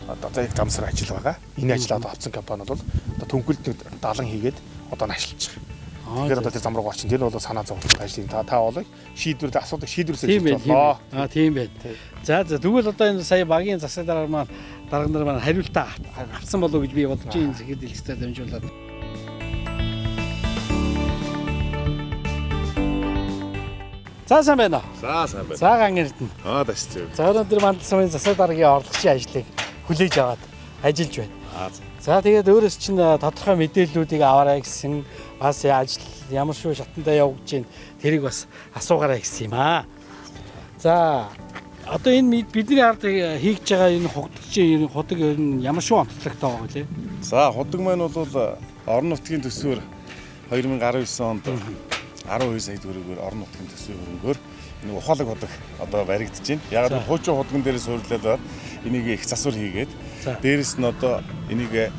одоо яг замсар ажил байгаа. Энэ ажил одоо авсан компани бол одоо төнхөлд 70 хийгээд одоо ашиглаж байгаа. Тэгэхээр одоо тэр зам руу орчин. Тэр бол санаа зовлох ажлын та болыг шийдвэрлэх асуудал шийдвэрлэж боллоо. Тийм байна. За тэгвэл одоо энэ сая багийн засаг дарга нар маань хариултаа авсан болов уу гэж би бодож энэ зэхэд дэлгэцээр дамжуулаад. За сайн байна уу? За сайн байна. За ган эрдэнэ. Даш зөв. За өнөөдөр мандал сумын засаг даргын орлогчийн ажлыг хүлээж аваад ажиллаж байна. За тэгээд өөрөөс чинь тодорхой мэдээллүүдийг аваарай гэсэн бас ажил ямар шүү шатандаа явагдаж байна. Тэрийг бас асуугаарай гэсэн юм аа. За одоо энэ бидний ард хийж байгаа энэ хугдагчийн худаг ер нь ямар шүү онцлогтой байгаа вэ? За худаг маань бол орон нутгийн төсвөөр 2019 онд 12 сая төгрөгөөр орон нутгийн төсвийн хөрөнгөөр энэ ухаалаг худаг одоо баригдаж байна. Яг л хуучин худган дээрээ суурлаад энийг их засвар хийгээд дээрэс нь одоо энийг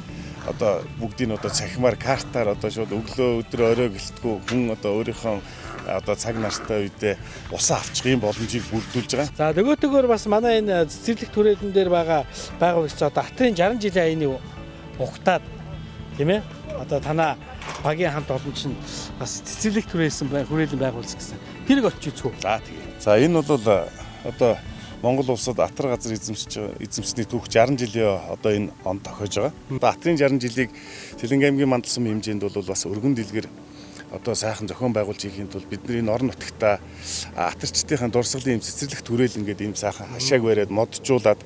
одоо бүгдийг нь одоо цахимаар картаар одоо шууд өглөө өдөр орой гэлтгүй хүн одоо өөрийнхөө одоо цаг нартай үедээ усаа авчих юм боломжийг бүрдүүлж байгаа. За нөгөөтгөөр бас манай энэ цэцэрлэг түрээлэн дээр байгаа байгуулагч одоо Атрын 60 жилийн аяны ухтаад тийм ээ одоо танаа багийн хамт олон чинь бас цэцэрлэг түрээсэн хүрээлэн байгуулсан гэсэн. Тэрийг очиж үзэх үү? За тэгээ. За энэ бол одоо Монгол улсад Атар газар эзэмшний түүх 60 жилийн одоо энэ он тохиож байгаа. Одоо Атрын 60 жилийг Сэлэнгэ аймгийн мандал сумын хэмжээнд бол бас өргөн дэлгэр одоо сайхан зохион байгуулж хийхэд бол бидний энэ орон нутагта атарчдын дурсгалын цэцэрлэг түрээлэн гэдэг ийм сайхан хашааг бариад моджуулаад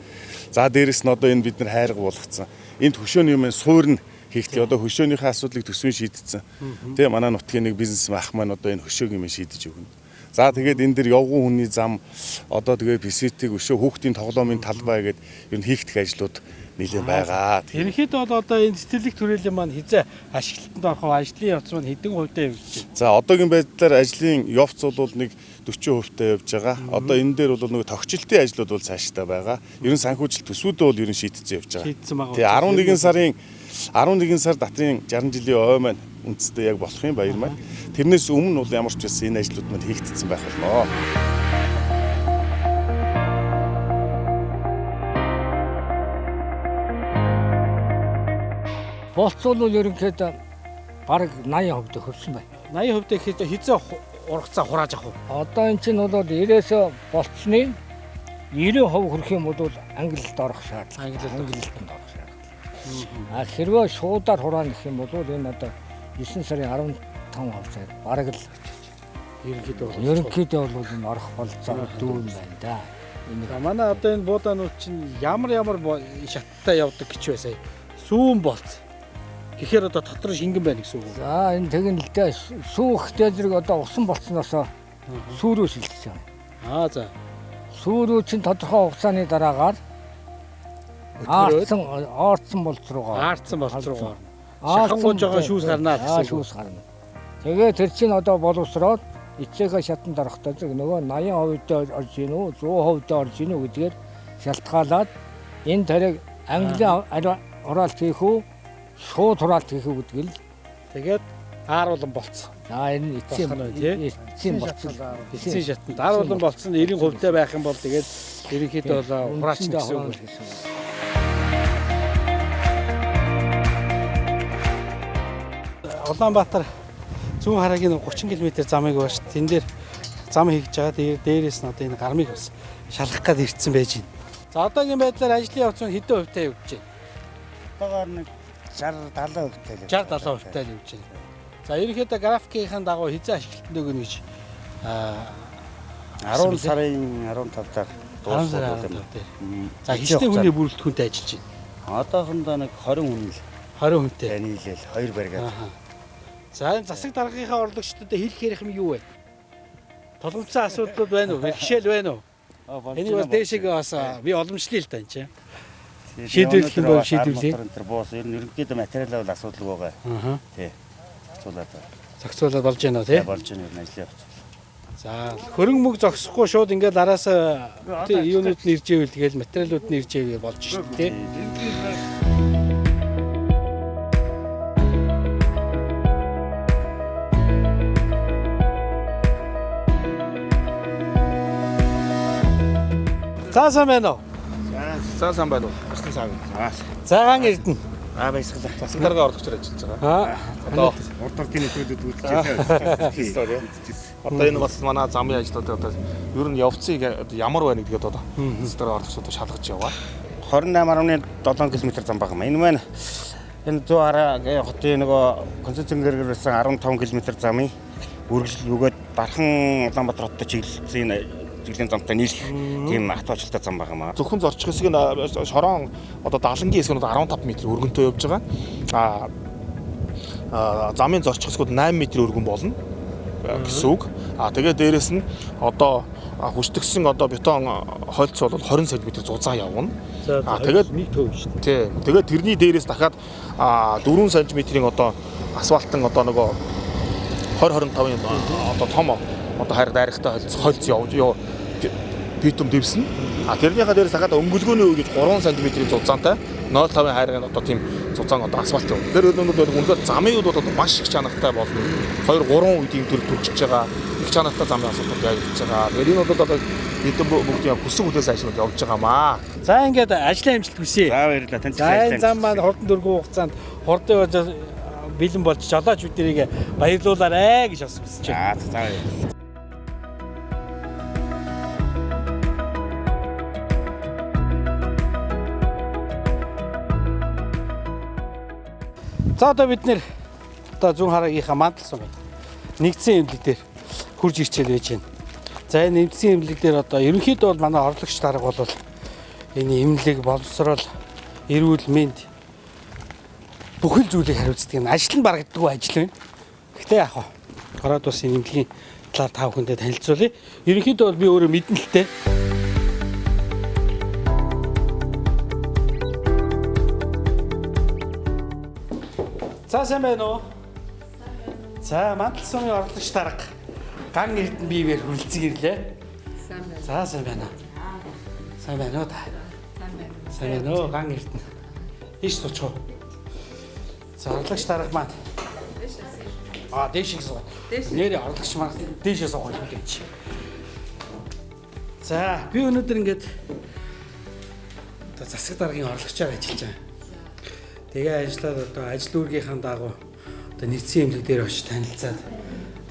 за дээрэс нь одоо энэ бид нар хайрга болгоцсон. Энд хөшөөний юм суурь нь хийхдээ одоо хөшөөнийхөө асуудлыг төсвийн шийдсэн. Тэгээ манай нутгийн нэг бизнесмен ах маань одоо энэ хөшөөг юм шийдэж өгнө. За тэгээд энэ дэр явган хүний зам одоо тэгээ писэтиг өшөө хүүхдийн тоглоомын талбай гэдэг ер нь хийгдэх ажлууд нэлээд байгаа. Ерөнхийдөө бол одоо энэ цэцэрлэг түрээлийн маань хизээ ашиглалтанд орох ажлын явц маань хэдэн хувьтай явж байна? За одоогийн байдлаар ажлын явц бол нэг 40% явж байгаа. Одоо энэ дээр бол нэг тогтчлтын ажлууд бол цаашдаа байгаа. Ер нь санхүүжилт төсвүүдээ бол ер нь шийдсэн явж байгаа. Тэгээ 11 сард Атрын 60 жилийн ой маань үндэстэй яг болох юм баяр маань. Тэрнээс өмнө бол ямар ч байсан энэ ажлууд маань хийгдсэн байх болно. Болцол ерөнхийдөө бараг 80% хөрсөн байна. 80% гэхэд хизээ ургацаа хурааж авах уу? Одоо эн чинь бол 90-ээс болцсны 90% хүрэх юм бол ангиллалд орох шаардлага. Ангиллалд орох шаардлага. Хэрвээ шуудаар хураана гэх юм бол энэ одоо 9 сарын 15 хавцаар бараг л Ерөнхийдөө бол энэ орох болцоо дүүн байна да. Манай одоо энэ буудаанууд чинь ямар шаттай явдаг гэж байсан. Зүүн болц. Тэгэхээр одоо дотор шингэн байна гэсэн үг үү? За энэ тэгэн л дээ. Сүүхтэй зэрэг одоо усан болцсноос сүүрөө шилжиж байгаа. За. Сүүрөө чинь тодорхой хугацааны дараагаар аартсан болц руугаа. Шахангуйж байгаа шүүс гарнаа гэсэн. Шүүс гарна. Тэгээ тэр чинь одоо боловсроод эцээхээ шатанд орохдоо нөгөө 80% орж ийн үү 100% орж ийн үү гэдгээр шалтгаалаад энэ тариг Английн хураалт хийх үү шууд хураалт хийх үү гэдгийг л тэгээд ааруулан болцсон. За энэ эцсийн болцсон. Эцсийн шатанд ааруулан болцсон 90% байх юм бол тэгээд ерөнхийдөө бол хураач гэсэн үг. Улаанбаатар Зүүн хараагийн 30 км замыг бааш тэн дээр зам хийж байгаа. Дээрээс нь одоо энэ гармыг бас шалгах гээд ирсэн байж байна. За одоогийн байдлаар ажлын явц нь хэдэн хувьтай явж байна? Одоогоор нэг 60-70% 60-70% л явж байна. За ерөнхийдөө графикийн дагуу хязаа ашиглалтанд өгнө гэж 10 сарын 15-аар дуусгах юм. За хэдэн хүний бүрэлдэхүүнтэй ажиллаж байна? Одоохондоо нэг 20 хүн л 20 хүнтэй. Нийлээл 2 баригаад. За энэ засаг даргийнхаа орлогчдод хэлэх ярих юм юу вэ? Толгомцсон асуудлууд байна уу? Бэрхшээл байна уу? Энийг бас дээшээ бас би уламжлая л та энэ чинь. Шийдвэрлэх юм бол шийдвэрлэе. Тэр боос ерөнхийдөө материал бол асуудалгүй байгаа. Тий. Зохицуулаад болж байна уу тий? Болж байна ер нь ажил явц. За хөрөнгө мөг зогсохгүй шууд ингээд араасаа юунууд нь ирж ивэл тэгэл материалууд нь ирж ивэл болж шүү дээ тий. Цаасан байна уу? Цаасан байна уу? Ажлын цаг. Цагаан эрдэнэ. Баясгалаа. Засаг дарга орлогчор ажиллаж байгаа. Одоо урд урдын нэвтрүүлэгт үзчихсэн. Одоо энэ бас манай замын ажлууд одоо ер нь явцыг ямар байна гэдгээд одоо засаг дарга орлогчдод шалгаж яваа. 28.7 км зам баг юм. Энэ маань энэ Зүүн хараагийн хотын нөгөө концентрийн гэргэрсэн 15 км замын үргэлжлэл өгөөд дархан Улаанбаатар хоттой чиглэлийн замтай нийлэх тийм автоочилтой зам байгаа маа. Зөвхөн зорчих хэсэг нь шорон одоо далангийн хэсэг нь 15 м өргөнтэй явж байгаа. Замын зорчих хэсгүүд 8 м өргөн болно гэсэн үг. Тэгээд дээрэс нь одоо хүчтгсэн одоо бетон хольц бол 20 см зузаан явна. Тэгээд нэг төв шүү дээ. Тэгээд тэрний дээрээс дахиад 4 см-ийн одоо асфальтын одоо нөгөө 20-25-ын одоо том одоо хайр дайрахтай хольц явж битум дэвснэ. Тэрнийхээ дээрээс дахиад өнгөлгөөний үе гэж 3 см-ийн зузаантай 0.5 хайрын одоо тийм зузаан одоо асфальт явна. Тэр өнөөдөр үнэхээр замын үед бол маш их чанартай болно. 2-3 үеийн төр төрчихөж байгаа. Их чанартай замын асуудал явж байгаа. Тэр энэ бол одоо эдэн бүгдийн хүссэн хүлээс ажлууд явж байгаамаа. За ингээд ажлын амжилт хүсье. За баярлалаа. Тань ажлын зам маань хурдан дөрвөн хугацаанд хурдан бэлэн болж жолооч биднийг баярлуулаарэ гэж бас хүсэж байна. За баярлалаа. За одоо бид нэр одоо Зүүн хараагийнхаа мандал сум нэгдсэн эмнэлэг дээр хурж ирчээд байж байна. За энэ нэгдсэн эмнэлэг дээр одоо ерөнхийдөө бол манай орлогч дарга бол энэ эмнэлэг боловсрол, эрүүл мэнд бүхэл зүйлийг хариуцдаг юм. Ажил нь барагддаггүй ажил байна. Гэхдээ яг гараад бас энэ эмнэлгийн талаар та бүхэндээ танилцуулъя. Ерөнхийдөө бол би өөрөө мэднэлтэй. За сайн байна уу? За мандал сумын орлогч дарга ган эрдэнэ биевэр хүлцэн ирлээ. Сайн байна. За сайн байна. Сайн байна уу та? Сайн байна уу ган эрдэнэ. Иш сууч уу? За орлогч дарга маань. Дээш суугаа. Нэрээ орлогч маань дээшээ суугаа юм гэж. За би өнөөдөр ингээд засаг даргын орлогчоор ажиллаж байгаа. Тэгээ ажиллаад одоо ажил үүргийнхаа дагуу одоо нэгдсэн эмнэлэг дээр очиж танилцаад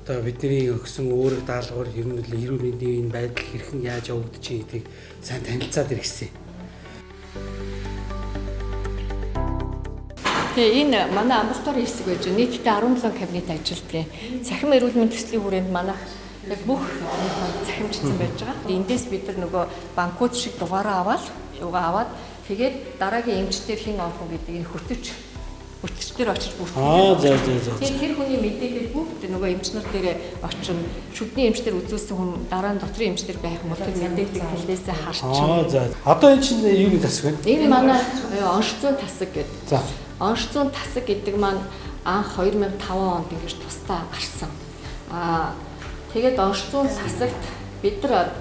одоо бидний өгсөн өөрөг даалгавар ер нь эрүүл мэндийн байдал хэрхэн яаж явагдаж байгааг сайн танилцаад иргэсэн. Тэгээ энэ манай амбулаторийн хэсэг байж нийтдээ 17 кабинет ажилтдаг. Цахим эрүүл мэндийн төслийн хүрээнд манайх яг бүх захимжсан байж байгаа. Эндээс бид нар нөгөө банкуд шиг дугаараа аваад тэгээд дараагийн эмч дээр хэн орох вэ гэдгийг хөтөч дээр очиж бүртгэж. Тэр хүний мэдээлэл бүгд нөгөө эмч нар дээр очино. Шүдний эмч дээр үзүүлсэн хүн дараа нь дотрын эмч дээр байх юм бол тэр мэдээллийг хэлээсээ харчин. Одоо энэ чинь юуны тасаг вэ? Энэ манай онш зүүн тасаг гэдэг. Онш зүүн тасаг гэдэг маань анх 2005 онд ингэж тусдаа гарсан. Тэгээд онш зүүн тасагт бид нар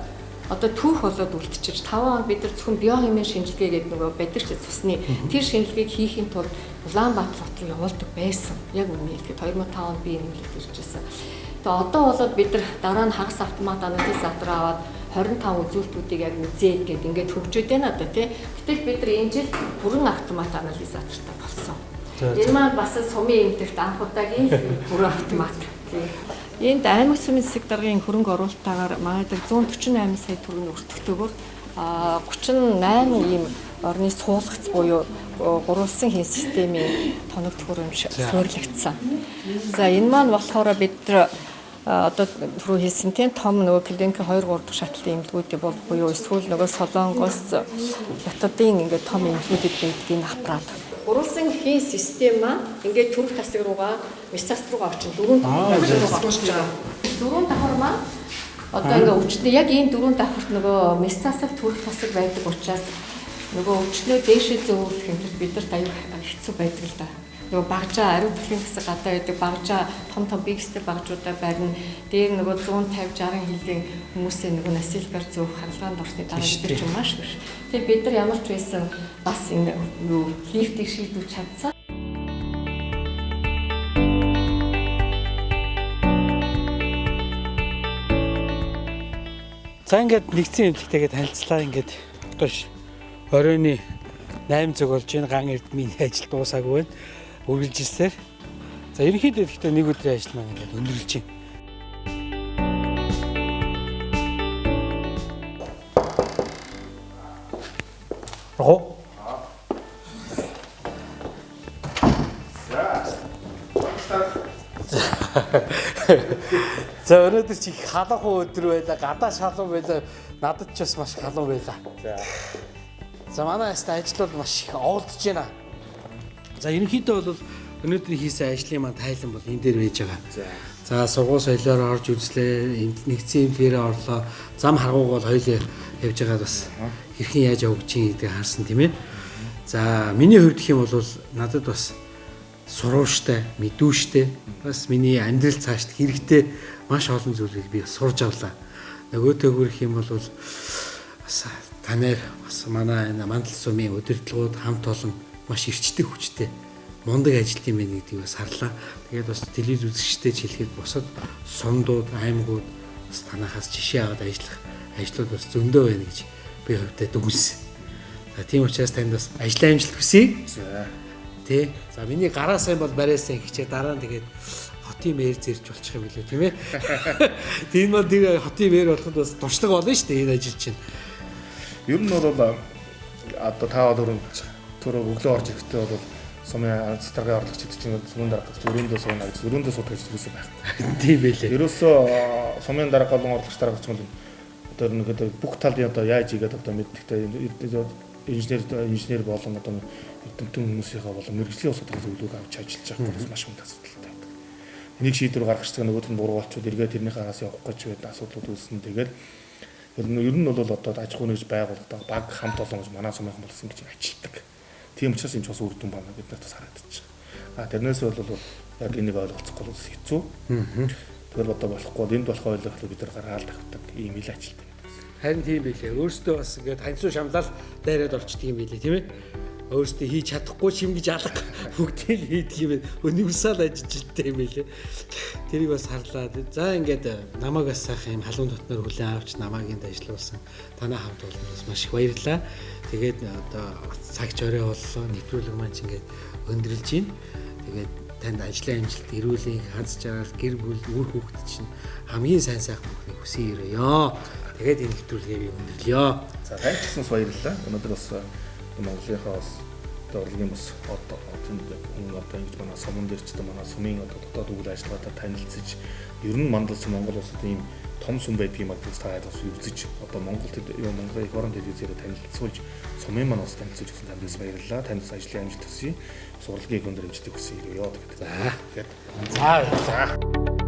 одоо түүх болоод үлдчихэж 5 онд бид нар зөвхөн биохимийн шинжилгээ гэдэг нөгөө бадирч цусны тэр шинжилгээг хийхин тулд Улаанбаатар хот руу явуулдаг байсан. Яг үнэ хэлэхэд 2005 онд би нэмэлт иржсэн. Тэгээд одоо болоод бид нар дараа нь хагас автомат анализатор аваад 25 үзүүлэлтүүдийг яг үзээд гээд ингээд хөгжөөд байна одоо тий. Гэтэл бид нар энэ жил бүрэн автомат анализатортай болсон. Энэ маань бас сумын эмнэлэгт анх удаагийн бүрэн автомат. Энд аймаг сүмийн засаг даргын хөрөнгө оруулалтаагаар манай 148 сая төгрөгийн өртөгтэйгээр 38 ийм орны суулгац буюу гурвалсан хийн системийн тоног төхөөрөмж суурилагдсан. За энэ маань болохоор бид одоо түрүү хэлсэн тийм том нөгөө клиникийн 2 3 дахь шатлалын эмнэлгүүдийн буюу эсвэл нөгөө Солонгос хятадын ингээд том эмнэлгүүдэд байдгийг аппарат. Гурвалсан хийн систем маань ингээд төрөх тасаг руугаа месцаст руугаа очиж 4 давхар руу очиж байгаа. 4 давхар маань одоо ингээд өвчтөд яг энэ 4 давхарт нөгөө месцастав төрөх тасаг байдаг учраас нөгөө өвчнөө дээшээ зөөвөх хэмжээд бид нарт аюул хэцүү байдаг л да. Нөгөө багжаа ариун бүхлийн тасаг гадаа байдаг багжаа том бигстэй багжуудаа барина. Дээр нөгөө 150 60 хилийн хүмүүсээ нөгөө насилгаар зөөх хаалгаанд орсны дараа бид ч маш биш. Тэгээ бид нар ямар ч байсан бас ингэ юу лифтийг шийдвэж чадсан. За ингээд нэгдсэн эмнэлэгтэйгээ танилцлаа ингээд одоо оройны 8 цаг болж энэ ган эрдмийн ажил дуусаагүй байна. Үргэлжилсээр. За ерөнхийдөө ихтэй нэг өдрийн ажил маань ингээд өндөрлөж байна. Роо. За өнөөдөр чи халуухан өдөр байлаа, гадаа шалуу байлаа, надад ч бас маш халуун байлаа. За манай хаст ажил бол маш их оволдож байна. За ерөнхийдөө бол өнөөдөр хийсэн ажлын маань тайлан бол энэ дээр байж байгаа. За сургууль соёлоор орж үзлээ, нэгдсэн эмнэлгээрээ орлоо. Зам харгууг бол хоёулаа явж байгаа бас хэрхэн яаж явж чинь гэдгийг харсан тийм ээ. За миний хувьд гэх юм бол надад бас сурууштай, мэдүүштэй, бас миний амьдрал цаашд хэрэгтэй маш олон зүйлийг би сурж авлаа. Нөгөөтэйгөр гэх юм бол бас танаар бас манай энэ мандал сумын удирдлагууд хамт олон маш эрчтэй хүчтэй мундаг ажилтны мэн гэдгийг бас харлаа. Тэгээд бас телевиз үзэгчтэй хэлэхэд бусад сумдууд, аймагуд бас танахаас жишээ аваад ажлууд бас зөндөө байна гэж би хувьдаа дүгнсэн. За тийм учраас танд бас ажлын амжилт хүсье. За. Тэ. За миний гараа сайн бол барай сайн хичээ дараа нь тэгээд хотын мэр зэрж болчих юм билүү тийм ээ. Тийм бол тэр хотын мэр болоход бас туршлага болно шүү дээ энэ ажил чинь. Ер нь бол одоо та түрүү өглөө орж ирэхдээ бол сумын цэцэргийн орлогч гэдэг чинь сумын дарга гэж өрөөндөө сууна гэж өрөөндөө суудаг гэж юусэн байх. Тийм байлээ. Ерөөсөө сумын дарга болон орлогч даргач бол одоо нэг бүх талын одоо яаж игээд одоо мэддэгтэй инженер болон одоо эрдэмтэн хүмүүсийнхээ болон мэргэжлийн усуудаас өглөөг авч ажиллаж байгаа хүмүүс маш хүнд асуудалтай байдаг. Энийг шийдвэр гаргахчдаг нөгөөд нь бургуульчуд эргээд тэрнийхээ араас явах гэж байдаг асуудлууд үүснэ. Тэгээд ер нь бол одоо аж ахуйн нэгж байгууллагатай баг хамт олон гэж манай сумынхан болсон гэж ажилтдаг. Тийм учраас энэ ч бас үр дүн байна бид нарт бас харагдаж байгаа. Тэрнээс бол яг энийг ойлгоцохгүй бол хэцүү. Тэгэхээр одоо болохгүй энд болох ойлгохлоо бид нар гаргаал тавьдаг ийм ил ажилтдаг. Харин тийм байлээ. Өөрөөсөө бас ингээд ханьцуу шамлал дайраад орчдөг юм байлээ тийм ээ. Өөрөөсөө хийж чадахгүй чимгэж алга бүгдийг хийдэг юм байна. Универсал ажилттай юм байлээ. Тэрийг бас харлаа. За ингээд намайг бас сайхан юм халуун дотноор хүлээн авч намайг энд ажиллуулсан танай хамт олон бас маш их баярлалаа. Тэгээд одоо цагч орой боллоо. Нэвтрүүлэг маань ч ингээд өндөрлж байна. Тэгээд танд ажлын амжилт, эрүүл мэндийн хаз жаргал, гэр бүл, үр хүүхэд чинь хамгийн сайн сайхан бүхнийг хүсье өрөөё. Тэгээд энэ нэвтрүүлгээ би өндөрлөё. За танд ч гэсэн баярлалаа. Өнөөдөр бас Монголынхаа бас урлагийн бас одоо хүн одоо ингэж манай сумын дээр ч манай сумын одоо дотоод үйл ажиллагаатай танилцж ер нь мандал сум Монгол улсад ийм том сум байдгийг магадгүй та бас үзэж одоо Монголд Монголын эх орон телевизээр танилцуулж сумын маань ус танилцуулж өгсөн танд баярлалаа. Танд ажлын амжилт хүсье. Сурлагыг өндөр хэмждэг хүсье. Яа гэдэг. За.